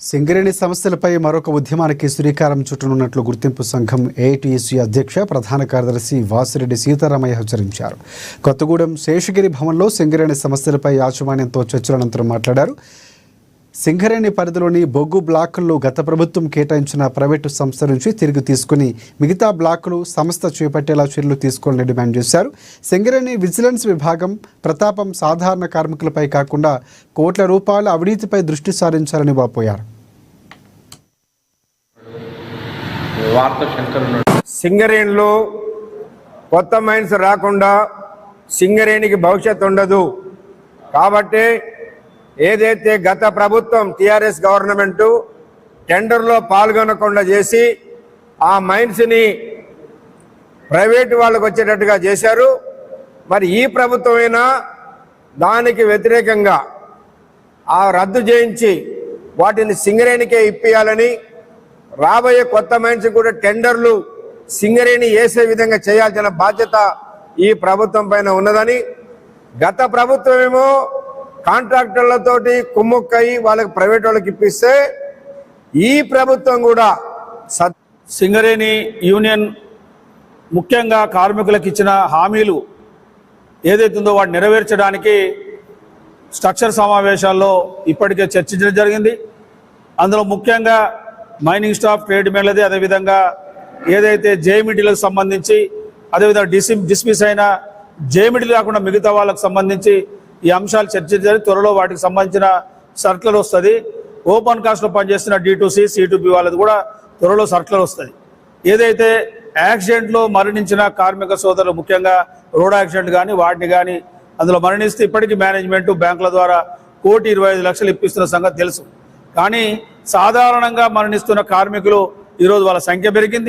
సింగరేణి సమస్యలపై మరొక ఉద్యమానికి శ్రీకారం చుట్టనున్నట్లు గుర్తింపు సంఘం ఏఐటీయూసీ అధ్యక్ష ప్రధాన కార్యదర్శి వాసిరెడ్డి సీతారామయ్య హెచ్చరించారు. కొత్తగూడెం శేషగిరి భవన్లో సింగరేణి సమస్యలపై యాజమాన్యంతో చర్చల అనంతరం మాట్లాడారు. సింగరేణి పరిధిలోని బొగ్గు బ్లాకుల్లో గత ప్రభుత్వం కేటాయించిన ప్రైవేటు సంస్థ నుంచి తిరిగి తీసుకుని మిగతా బ్లాకులు సంస్థ చేపట్టేలా చర్యలు తీసుకోవాలని డిమాండ్ చేశారు. సింగరేణి విజిలెన్స్ విభాగం ప్రతాపం సాధారణ కార్మికులపై కాకుండా కోట్ల రూపాయల అవినీతిపై దృష్టి సారించాలని వాపోయారు. సింగరేణిలో కొత్త మైన్స్ రాకుండా సింగరేణికి భవిష్యత్తు ఉండదు. కాబట్టి ఏదైతే గత ప్రభుత్వం టిఆర్ఎస్ గవర్నమెంట్ టెండర్లో పాల్గొనకుండా చేసి ఆ మైన్స్ని ప్రైవేటు వాళ్ళకు వచ్చేటట్టుగా చేశారు. మరి ఈ ప్రభుత్వమైనా దానికి వ్యతిరేకంగా ఆ రద్దు చేయించి వాటిని సింగరేణికే ఇప్పియాలని, రాబోయే కొత్త మైన్స్ కూడా టెండర్లు సింగరేణి వేసే విధంగా చేయాల్సిన బాధ్యత ఈ ప్రభుత్వం పైన ఉన్నదని, గత ప్రభుత్వం ఏమో కాంట్రాక్టర్లతోటి కుమ్ముక్కయి వాళ్ళకి ప్రైవేట్ వాళ్ళకి ఇప్పిస్తే ఈ ప్రభుత్వం కూడా సింగరేణి యూనియన్ ముఖ్యంగా కార్మికులకు ఇచ్చిన హామీలు ఏదైతుందో వాటిని నెరవేర్చడానికి స్ట్రక్చర్ సమావేశాల్లో ఇప్పటికే చర్చించడం జరిగింది. అందులో ముఖ్యంగా మైనింగ్ స్టాఫ్, ట్రేడ్ మేలది, అదేవిధంగా ఏదైతే జేమిటీలకు సంబంధించి, అదేవిధంగా డిస్మిస్ అయిన జేమిటీలు కాకుండా మిగతా వాళ్ళకు సంబంధించి ఈ అంశాలు చర్చించారు. త్వరలో వాటికి సంబంధించిన సర్కులర్ వస్తుంది. ఓపెన్ కాస్ట్లో పనిచేస్తున్న D2C, C2B వాళ్ళది కూడా త్వరలో సర్కులర్ వస్తుంది. ఏదైతే యాక్సిడెంట్లో మరణించిన కార్మిక సోదరులు, ముఖ్యంగా రోడ్ యాక్సిడెంట్ కానీ వాటిని కానీ అందులో మరణిస్తే ఇప్పటికీ మేనేజ్మెంట్ బ్యాంకుల ద్వారా 1,25,00,000 ఇప్పిస్తున్న సంగతి తెలుసు. కానీ సాధారణంగా మరణిస్తున్న కార్మికులు ఈరోజు వాళ్ళ సంఖ్య పెరిగింది.